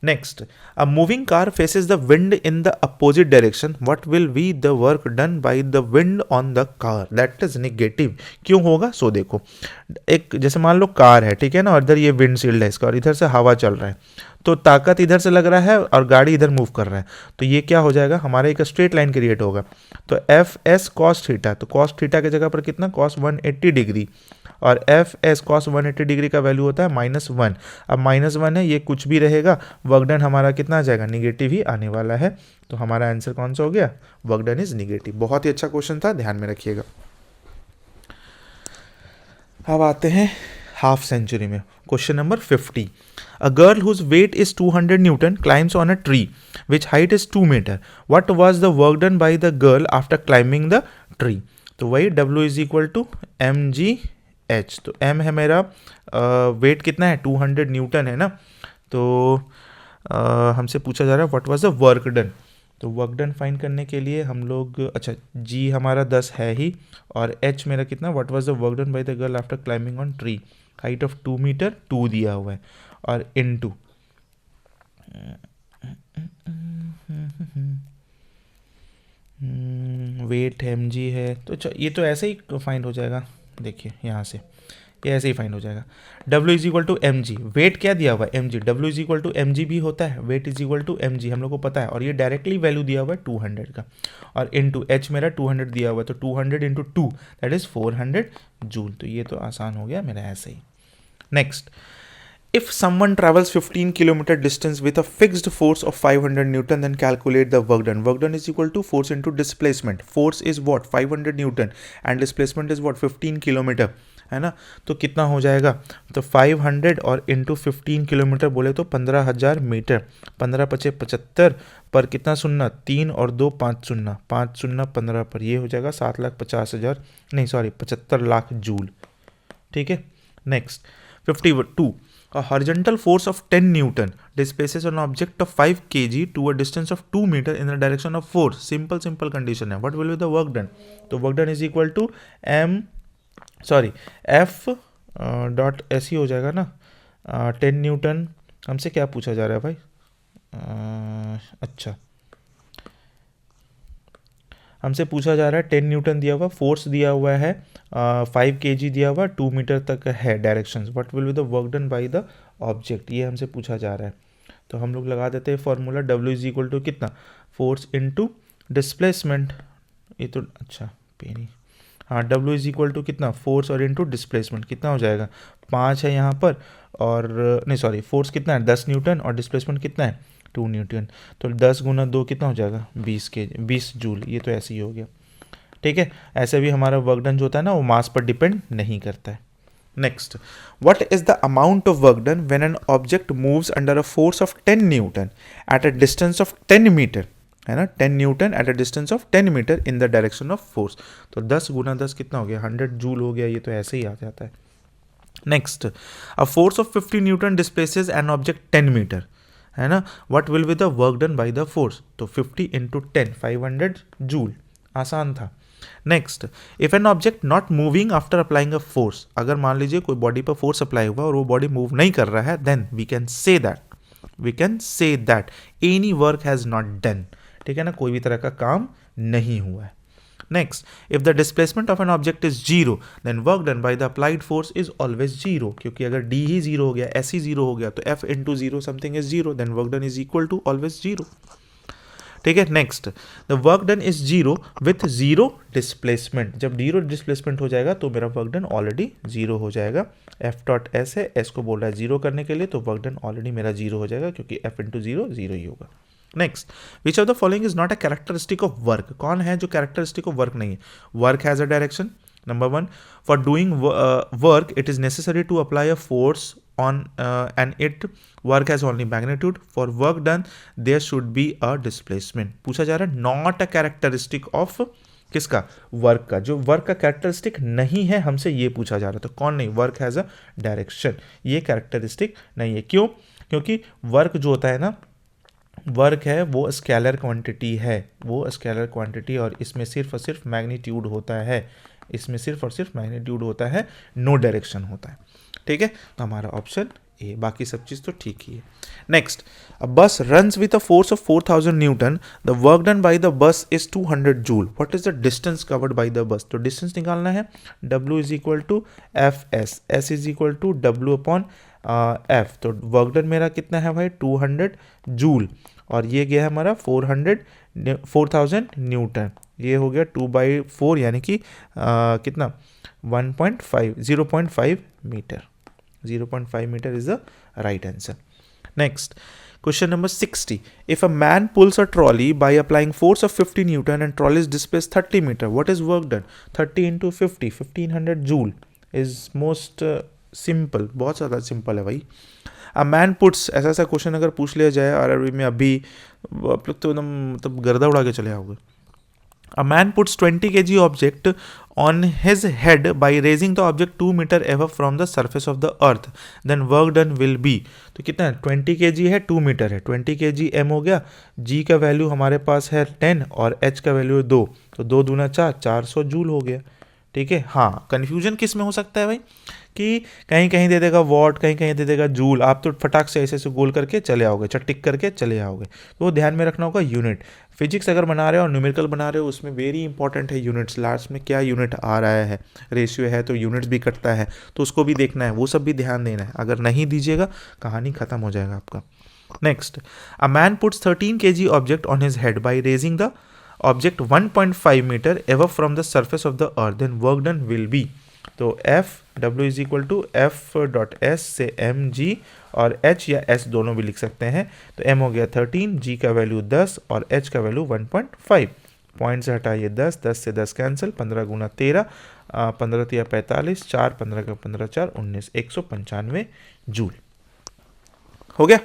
Next, a moving car faces the wind in the opposite direction. What will be the work done by the wind on the car? That is negative. क्यों होगा? सो देखो, एक जैसे मान लो कार है, ठीक है ना, और इधर ये विंडशील्ड है इसका और इधर से हवा चल रहा है, तो ताकत इधर से लग रहा है और गाड़ी इधर मूव कर रहा है, तो ये क्या हो जाएगा? हमारा एक स्ट्रेट लाइन क्रिएट होगा। तो एफ एस कॉस थीटा, तो कॉस थीटा की जगह पर कितना? कॉस 180 डिग्री, और एफ एस कॉस 180 डिग्री का वैल्यू होता है -1। अब -1 है, ये कुछ भी रहेगा, वर्क डन हमारा कितना आ जाएगा? निगेटिव ही आने वाला है। तो हमारा आंसर कौन सा हो गया? Work done is negative. बहुत ही अच्छा क्वेश्चन था, ध्यान में रखिएगा। अब आते हैं हाफ सेंचुरी में। Question number 50. A girl whose weight is 200 Newton climbs on a tree which height is 2 meter. What was the work done by the girl after climbing the tree? तो वही W is equal to mgh, तो m है मेरा, wait कितना है? 200 Newton है ना, तो हमसे पूछा जा रहा है what was the work done. तो वर्क डन फाइंड करने के लिए हम लोग, अच्छा g हमारा 10 है ही, और h मेरा कितना? What was the work done by the girl after climbing on tree, height of 2 metre 2 दिया हुआ है, और इनटू वेट mg है, तो ये तो ऐसे ही फाइंड हो जाएगा। देखिए यहाँ से ये ऐसे ही फाइंड हो जाएगा। W is equal to M G, weight क्या दिया हुआ है? mg, W is equal to M G भी होता है, weight is equal to mg हम लोग को पता है, और ये डायरेक्टली वैल्यू दिया हुआ है 200 का, और इनटू h मेरा 200 दिया हुआ है, तो 200 इंटू 2 दैट इज 400 जूल। तो ये तो आसान हो गया मेरा ऐसे ही। Next, if someone travels 15 kilometer distance with a fixed force of 500 Newton, then calculate the work done. Work done is equal to force into displacement. Force is what? 500 Newton and displacement is what? 15 kilometer, है ना। तो कितना हो जाएगा? तो 500 और into 15 kilometre बोले तो 15,000 मीटर, 15 पचे 75 पर कितना सुनना? 3 और 2 5 सुनना, 5 सुनना 15 पर, ये हो जाएगा 7,50,000, नहीं सॉरी 75 लाख जूल। ठीक है। Next 52. A horizontal force of 10 Newton displaces an object of 5 kg to a distance of 2 meter in the direction of force. Simple condition है। What will be the work done? तो work done is equal to F dot ऐसी हो जाएगा ना, 10 Newton. हमसे क्या पूछा जा रहा है भाई? अच्छा, हमसे पूछा जा रहा है 10 न्यूटन दिया हुआ, फोर्स दिया हुआ है 5 kg दिया हुआ, 2 मीटर तक है direction. What will be the work done by the object, ये हमसे पूछा जा रहा है। तो हम लोग लगा देते हैं formula, W is equal to कितना? Force into displacement. ये तो अच्छा पेनी, हाँ, W इज इक्वल टू कितना? फोर्स और इनटू डिस्प्लेसमेंट, कितना हो जाएगा? 5 है यहाँ पर, और नहीं सॉरी, फोर्स कितना है? 10 न्यूटन, और डिस्प्लेसमेंट कितना है? 2 न्यूटन। तो 10 गुना 2 कितना हो जाएगा? 20 जूल। ये तो ऐसे ही हो गया। ठीक है, ऐसे भी हमारा वर्क डन जो होता है ना, वो मास पर डिपेंड नहीं करता है। Next, what is the amount of work done when an object moves under a force of 10 newton at a distance of 10 metre, है ना, 10 newton at a distance of 10 metre in the direction of force. तो 10 गुना 10 कितना हो गया? 100 joule हो गया। ये तो ऐसे ही आ जाता है। Next, a force of 50 newton displaces an object 10 metre, है ना। What will be the work done by the force? तो 50 इंटू 10 500 जूल। आसान था। Next, if an object not moving after applying a force, अगर मान लीजिए कोई बॉडी पर फोर्स अप्लाई हुआ और वो बॉडी मूव नहीं कर रहा है, then we can say that any work has not done. ठीक है ना, कोई भी तरह का काम नहीं हुआ है। Next, if the displacement of an object is zero then work done by the applied force is always zero, क्योंकि अगर डी ही जीरो हो गया, एस ही जीरो हो गया, तो F into zero something is zero, then work done is equal to always zero. ठीक है, next, the work done is zero with zero displacement. जब जीरो डिस्प्लेसमेंट हो जाएगा तो मेरा वर्क डन ऑलरेडी जीरो हो जाएगा। एफ डॉट एस है, एस को बोल रहा है जीरो करने के लिए, तो वर्क डन ऑलरेडी मेरा जीरो हो जाएगा, क्योंकि एफ इंटू जीरो जीरो ही होगा। Next, which of the following is not a characteristic of work. कौन है जो कैरेक्टरिस्टिक ऑफ वर्क नहीं है? Work has a direction. Number one, for doing work it is necessary to apply a force on and it work has only magnitude. For work done there should be a displacement. पूछा जा रहा है not a characteristic of किसका? Work का। जो work का characteristic नहीं है हमसे ये पूछा जा रहा है, तो कौन नहीं? वर्क हैज अ डायरेक्शन, ये कैरेक्टरिस्टिक नहीं है। क्यों? क्योंकि वर्क जो होता है ना, वर्क है वो स्केलर क्वांटिटी है, वो स्केलर क्वांटिटी, और इसमें सिर्फ और सिर्फ मैग्नीट्यूड होता है, इसमें सिर्फ और सिर्फ मैग्नीट्यूड होता है, नो डायरेक्शन होता है। ठीक है, तो हमारा ऑप्शन ए, बाकी सब चीज़ तो ठीक ही है। Next, a bus runs with a force of 4000 newton, the work done by the bus is 200 joule, what is the distance covered by the bus? तो डिस्टेंस निकालना है, W is equal to F S, S is equal to W upon F. तो work done मेरा कितना है भाई? 200 joule, और ये गया है हमारा 4000 न्यूटन, ये हो गया 2/4 यानी कि कितना? 0.5 metre. 0.5 meter is the right answer. Next, question number 60. If a man pulls a trolley by applying force of 50 Newton and trolley is displaced 30 meter, what is work done? 30 into 50, 1500 joule is most simple, बहुत ज़्यादा simple है भाई। A man puts, ऐसा ऐसा question अगर पूछ लिया जाए आरआरबी में अभी, आप लोग तो एकदम मतलब गर्दा उड़ा के चले आओगे। A man puts 20 kg object on his head by raising the object 2 meter above from the surface of the earth. Then work done will be, तो कितना है? 20 kg है, 2 मीटर है, 20 kg m हो गया, g का वैल्यू हमारे पास है 10 और h का वैल्यू है 2, तो 2 दूना 4, 400 जूल हो गया। ठीक है, हाँ, कन्फ्यूजन किस में हो सकता है भाई कि कहीं कहीं दे देगा वॉट, कहीं कहीं दे देगा जूल, आप तो फटाक से ऐसे ऐसे गोल करके चले आओगे, टिक करके चले आओगे, तो ध्यान में रखना होगा यूनिट। फिजिक्स अगर बना रहे हो और न्यूमेरिकल बना रहे हो उसमें वेरी इंपॉर्टेंट है यूनिट्स, लास्ट में क्या यूनिट आ रहा है, रेशियो है तो यूनिट्स भी कटता है, तो उसको भी देखना है, वो सब भी ध्यान देना है। अगर नहीं दीजिएगा कहानी खत्म हो जाएगा आपका। Next, a man puts 13 kg object on his head by raising the object 1.5 metre above from the surface of the earth, then work done will be, तो F W is equal to F dot S से M G, और h या s दोनों भी लिख सकते हैं, तो m हो गया 13, g का वैल्यू 10 और h का वैल्यू 1.5, पॉइंट से हटाइए 10, 10 से 10 कैंसिल, 15 गुना 13, 15 तिया 45, 4 15 का 15 4 19, 195 जूल हो गया।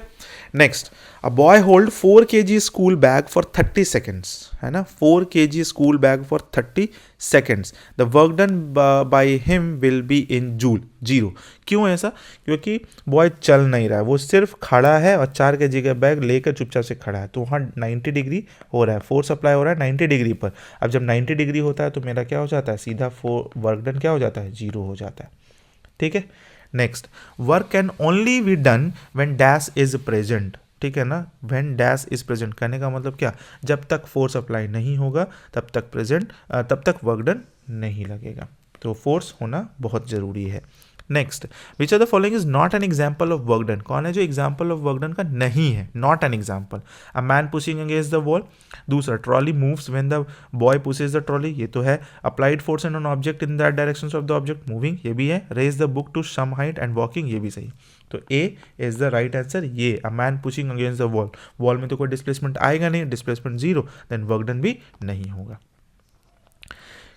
Next, a boy hold 4 kg school bag for 30 seconds, है ना, 4 kg school bag for 30 seconds, the work done by him will be in joule, zero. क्यों ऐसा? क्योंकि बॉय चल नहीं रहा है, वो सिर्फ खड़ा है और 4 kg का बैग लेकर चुपचाप से खड़ा है, तो वहाँ 90 डिग्री हो रहा है, फोर्स अप्लाई हो रहा है 90 डिग्री पर। अब जब 90 डिग्री होता है तो मेरा क्या हो जाता है? सीधा वर्क डन क्या हो जाता है? जीरो हो जाता है। ठीक है, next, work can only be done when dash is present. ठीक है ना, व्हेन डैश इज प्रेजेंट कहने का मतलब क्या? जब तक फोर्स अप्लाई नहीं होगा तब तक वर्क डन नहीं लगेगा, तो फोर्स होना बहुत जरूरी है। Next, which are the following is not an example of work done? कौन है जो एग्जाम्पल ऑफ वर्क डन का नहीं है? Not an example, a man pushing against the wall. दूसरा, trolley moves when the boy pushes the trolley, ये तो है। Applied force an object in that direction of the object moving, ये भी है। Raise the book to some height and walking, ये भी सही। तो A is the right answer, ये a man pushing against the wall. Wall में तो कोई डिस्प्लेसमेंट आएगा नहीं, displacement zero, then work done भी नहीं होगा।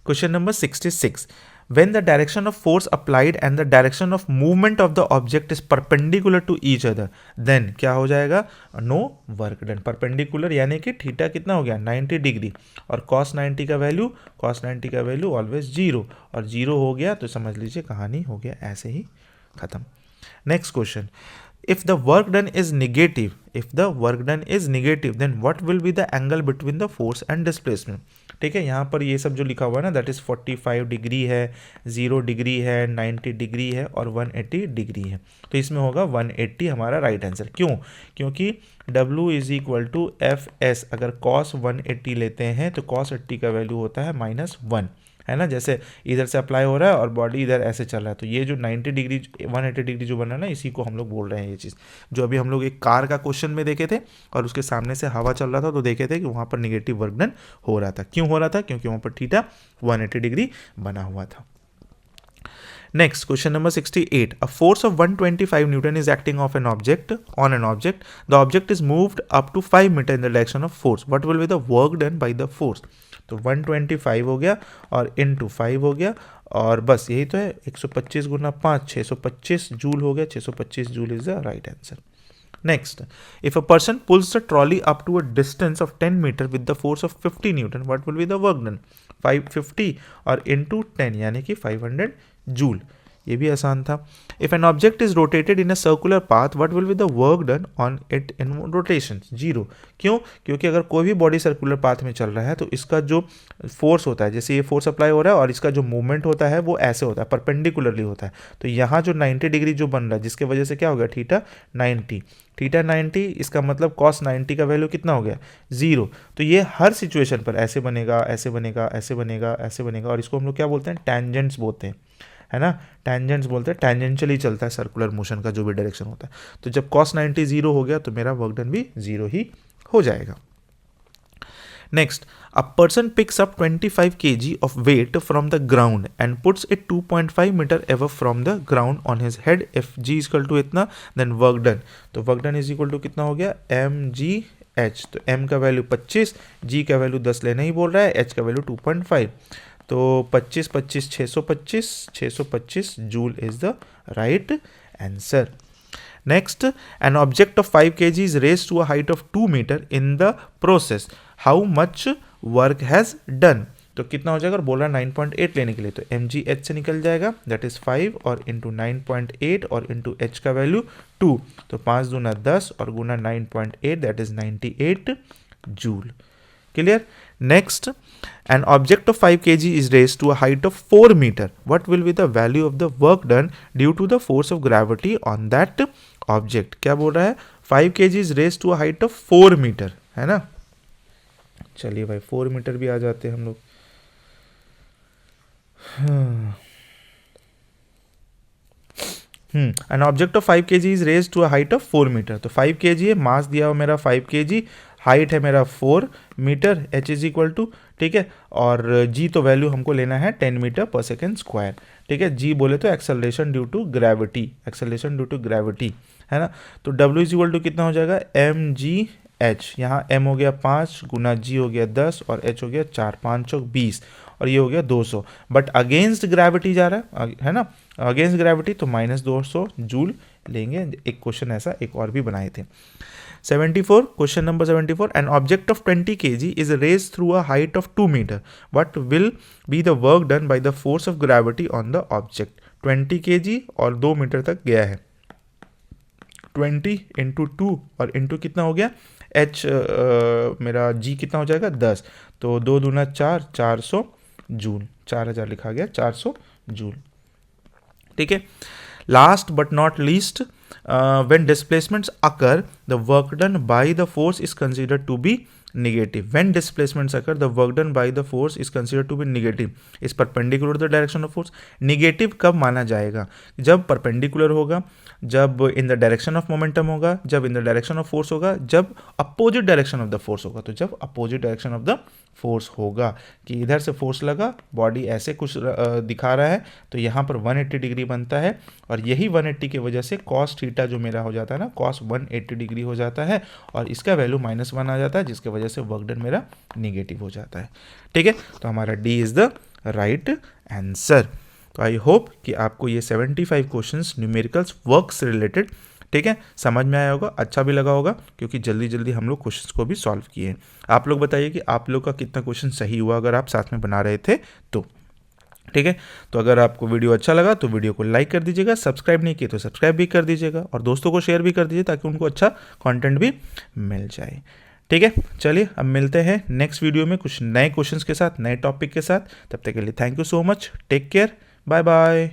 Question number 66, when the direction of force applied and the direction of movement of the object is perpendicular to each other, then क्या हो जाएगा? no work done। perpendicular यानी कि theta कितना हो गया? 90 डिग्री, और cos 90 का वैल्यू ऑलवेज जीरो, और जीरो हो गया तो समझ लीजिए कहानी हो गया ऐसे ही खत्म। Next question, if the work done is negative, then what will be the angle between the force and displacement? ठीक है, यहाँ पर ये सब जो लिखा हुआ है ना, दैट इज 45 डिग्री है, 0 डिग्री है, 90 डिग्री है और 180 डिग्री है। तो इसमें होगा 180 हमारा राइट आंसर। क्यों? क्योंकि W is equal to F S, अगर cos 180 लेते हैं तो cos 80 का वैल्यू होता है -1, है ना। जैसे इधर से अप्लाई हो रहा है और बॉडी इधर ऐसे चल रहा है, तो ये जो 90 डिग्री 180 डिग्री जो बन रहा है ना, इसी को हम लोग बोल रहे हैं ये चीज़, जो अभी हम लोग एक कार का क्वेश्चन में देखे थे और उसके सामने से हवा चल रहा था तो देखे थे कि वहाँ पर निगेटिव वर्क डन हो रहा था। क्यों हो रहा था? क्योंकि वहाँ पर थीटा 180 डिग्री बना हुआ था। Next, question number 68. A force of 125 Newton is acting on an object. The object is moved up to 5 meter in the direction of force. What will be the work done by the force? तो 125 हो गया और into 5 हो गया और बस यही तो है। 125 गुना 5 625 जूल हो गया। 625 joule is the right answer. Next, if a person pulls the trolley up to a distance of 10 meter with the force of 50 Newton, what will be the work done? 550 और into 10 यानी कि 500 joule. ये भी आसान था। If an object is rotated in a circular path, what will be the work done on it in rotation? 0। क्यों? क्योंकि अगर कोई भी बॉडी सर्कुलर पाथ में चल रहा है तो इसका जो फोर्स होता है, जैसे ये फोर्स अप्लाई हो रहा है और इसका जो मूवमेंट होता है वो ऐसे होता है, परपेंडिकुलरली होता है। तो यहाँ जो 90 डिग्री जो बन रहा है, जिसके वजह से क्या हो गया? थीटा 90, इसका मतलब cos 90 का वैल्यू कितना हो गया? 0। तो ये हर सिचुएशन पर ऐसे बनेगा, ऐसे बनेगा, ऐसे बनेगा, ऐसे बनेगा, और इसको हम लोग क्या बोलते हैं? टेंजेंट्स बोलते हैं, है ना। टेंजेंट्स बोलते हैं, टेंजेंशियली चलता है सर्कुलर मोशन का जो भी डायरेक्शन होता है। तो जब cos 90 0 हो गया तो मेरा वर्क डन भी 0 ही हो जाएगा। Next, a person picks up 25 kg of weight from the ground and puts it 2.5 meter above from the ground on his head. If g is equal to इतना, then work done. तो work done is equal to कितना हो गया? mgh। तो m का value 25, g का value 10 लेना ही बोल रहा है, h का वैल्यू 2.5। तो 25 25 625 joule is the right answer. Next, an object of 5 kg is raised to a height of 2 meter in the process. How much work has done? तो कितना हो जाएगा? बोल रहा है 9.8 लेने के लिए, तो mgh से निकल जाएगा, दैट इज 5 और इंटू 9.8 और इंटू h का वैल्यू 2, तो 5 दूना 10 और गुना 9.8, that is 98 joule. Clear? Next, an object of 5 kg is raised to a height of 4 meter. What will be the value of the work done due to the force of gravity on that object? क्या बोल रहा है? 5 kg is raised to a height of 4 meter, है ना। चलिए भाई 4 metre भी आ जाते हैं हम लोग। An object of 5 kg is raised to a height of 4 meter. तो 5 kg है, मास दिया हुआ मेरा 5 kg, हाइट है मेरा 4 metre, h is equal to, ठीक है, और g तो वैल्यू हमको लेना है 10 मीटर पर सेकेंड स्क्वायर, ठीक है। g बोले तो एक्सेलरेशन ड्यू टू ग्रेविटी, है ना। तो w इज इक्वल टू कितना हो जाएगा? mgh। यहाँ m हो गया 5 गुना g हो गया 10 और h हो गया 4, 5 चौक 20 और ये हो गया 200, बट अगेंस्ट ग्रेविटी जा रहा है ना, अगेंस्ट ग्रेविटी, तो -200 जूल लेंगे। एक क्वेश्चन ऐसा एक और भी बनाए थे। 74, question number 74, an object of 20 kg is raised through a height of 2 meter. What will be the work done by the force of gravity on the object? 20 kg और 2 मीटर तक गया है, 20 इंटू 2 और इंटू कितना हो गया? h मेरा g कितना हो जाएगा? 10, तो 2 दूना 4, 400 जूल, 4000 लिखा गया, 400 जूल, ठीक है। Last but not least, when displacements occur, the work done by the force is considered to be negative. When displacements occur, the work done by the force is considered to be negative. Is perpendicular to the direction of force. Negative कब माना जाएगा? जब perpendicular होगा, जब in the direction of momentum होगा, जब in the direction of force होगा, जब opposite direction of the force होगा। तो जब opposite direction of the force होगा कि इधर से फोर्स लगा, बॉडी ऐसे कुछ दिखा रहा है, तो यहाँ पर 180 डिग्री बनता है और यही 180 की वजह से cos थीटा जो मेरा हो जाता है ना, cos 180 डिग्री हो जाता है और इसका वैल्यू -1 आ जाता है, जिसके वजह से वर्क डन मेरा निगेटिव हो जाता है, ठीक है। तो हमारा D is the right answer. तो आई होप कि आपको ये 75 क्वेश्चंस न्यूमेरिकल्स वर्क से रिलेटेड, ठीक है, समझ में आया होगा, अच्छा भी लगा होगा, क्योंकि जल्दी जल्दी हम लोग क्वेश्चंस को भी सॉल्व किए हैं। आप लोग बताइए कि आप लोग का कितना क्वेश्चन सही हुआ अगर आप साथ में बना रहे थे तो। ठीक है। तो अगर आपको वीडियो अच्छा लगा तो वीडियो को लाइक कर दीजिएगा, सब्सक्राइब नहीं किए तो सब्सक्राइब भी कर दीजिएगा और दोस्तों को शेयर भी कर दीजिए ताकि उनको अच्छा कंटेंट भी मिल जाए। ठीक है, चलिए अब मिलते हैं नेक्स्ट वीडियो में कुछ नए क्वेश्चंस के साथ, नए टॉपिक के साथ। तब तक के लिए thank you so much, take care, bye bye.